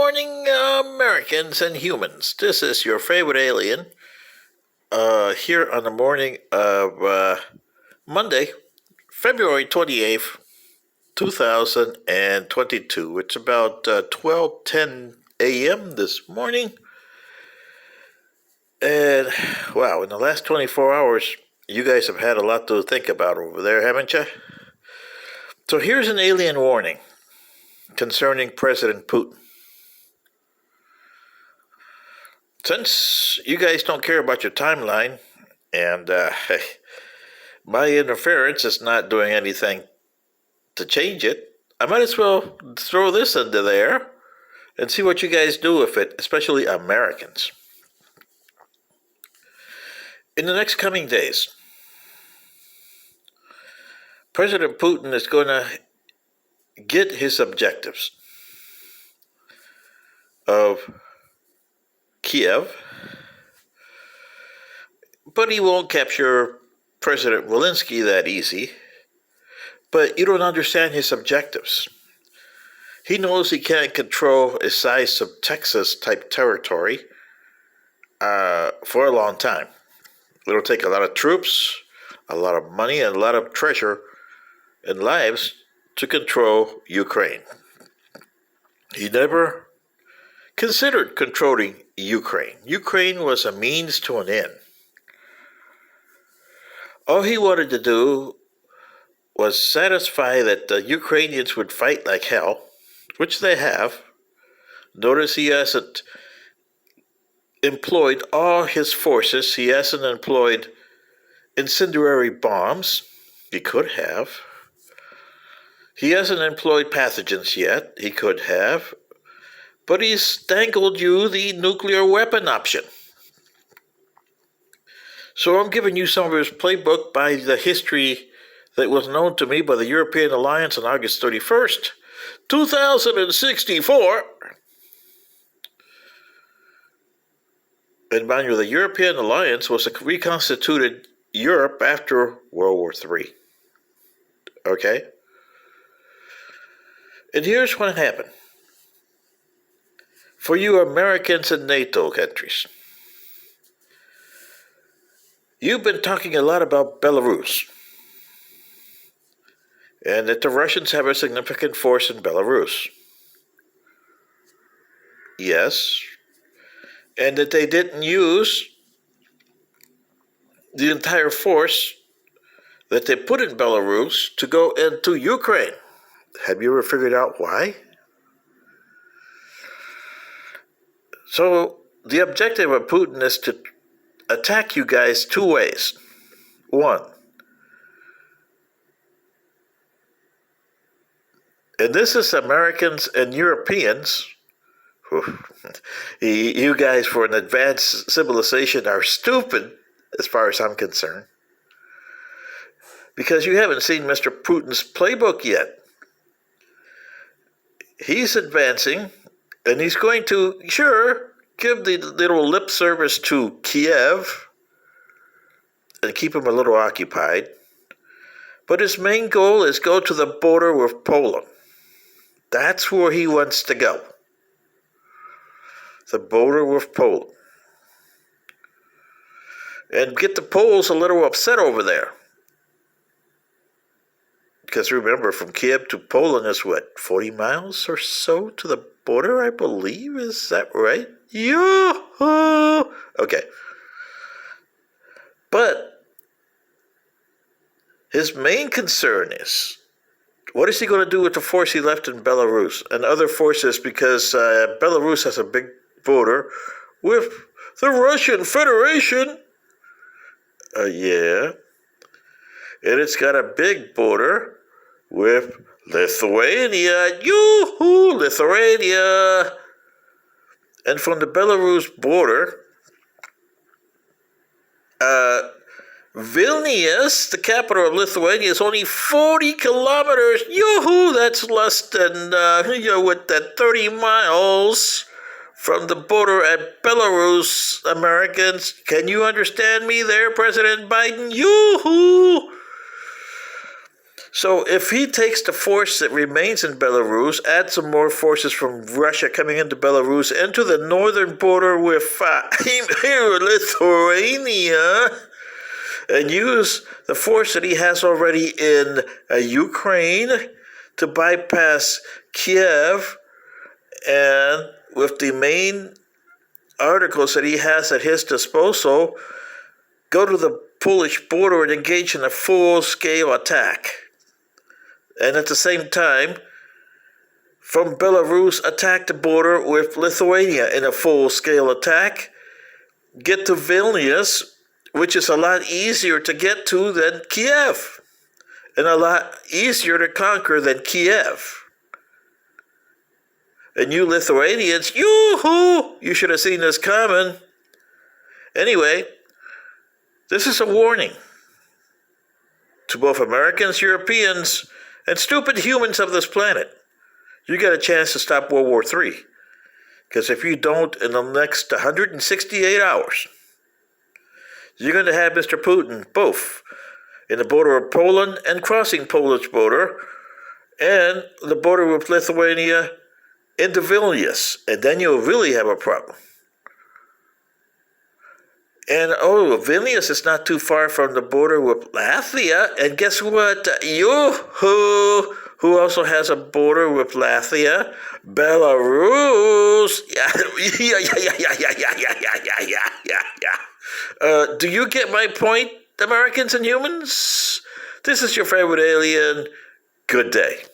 morning, Americans and humans. This is your favorite alien. Here on the morning of Monday, February 28th, 2022. It's about 12:10 a.m. this morning. And wow, in the last 24 hours, you guys have had a lot to think about over there, haven't you? So here's an alien warning concerning President Putin. Since you guys don't care about your timeline, and my interference is not doing anything to change it, I might as well throw this into there and see what you guys do with it, especially Americans. In the next coming days, President Putin is going to get his objectives of Kiev, but he won't capture President Zelensky that easy. But you don't understand his objectives. He knows he can't control a size of Texas type territory for a long time. It'll take a lot of troops, a lot of money, and a lot of treasure and lives to control Ukraine. He never considered controlling Ukraine. Ukraine was a means to an end. All he wanted to do was satisfy that the Ukrainians would fight like hell, which they have. Notice he hasn't employed all his forces. He hasn't employed incendiary bombs. He could have. He hasn't employed pathogens yet. He could have. But he's dangled you the nuclear weapon option. So I'm giving you some of his playbook by the history that was known to me by the European Alliance on August 31st, 2064. And mind you, the European Alliance was a reconstituted Europe after World War III. Okay? And here's what happened. For you Americans and NATO countries, you've been talking a lot about Belarus, and that the Russians have a significant force in Belarus. Yes, and that they didn't use the entire force that they put in Belarus to go into Ukraine. Have you ever figured out why? So the objective of Putin is to attack you guys two ways. One, and this is Americans and Europeans. You guys, for an advanced civilization, are stupid as far as I'm concerned, because you haven't seen Mr. Putin's playbook yet. He's advancing, and he's going to, sure, give the little lip service to Kiev and keep him a little occupied. But his main goal is go to the border with Poland. That's where he wants to go. The border with Poland. And get the Poles a little upset over there. Because remember, from Kiev to Poland is what, 40 miles or so to the border, I believe? Is that right? Yoo-hoo! Okay. But his main concern is, what is he going to do with the force he left in Belarus and other forces? Because Belarus has a big border with the Russian Federation. Yeah. And it's got a big border with Lithuania. Yoo-hoo! Lithuania! And from the Belarus border, Vilnius, the capital of Lithuania, is only 40 kilometers. Yoo-hoo! That's less than, with that 30 miles from the border at Belarus, Americans. Can you understand me there, President Biden? Yoo-hoo! So if he takes the force that remains in Belarus, add some more forces from Russia coming into Belarus, into the northern border with Lithuania, and use the force that he has already in Ukraine to bypass Kiev, and with the main articles that he has at his disposal, go to the Polish border and engage in a full-scale attack. And at the same time, from Belarus, attack the border with Lithuania in a full-scale attack. Get to Vilnius, which is a lot easier to get to than Kiev, and a lot easier to conquer than Kiev. And you Lithuanians, yoo-hoo! You should have seen this coming. Anyway, this is a warning to both Americans, Europeans, and stupid humans of this planet. You got a chance to stop World War III. Because if you don't, in the next 168 hours, you're going to have Mr. Putin both in the border of Poland and crossing Polish border, and the border with Lithuania into Vilnius. And then you'll really have a problem. And Vilnius is not too far from the border with Latvia. And guess what? Yoo-hoo! Who also has a border with Latvia? Belarus. Yeah. Do you get my point, Americans and humans? This is your favorite alien. Good day.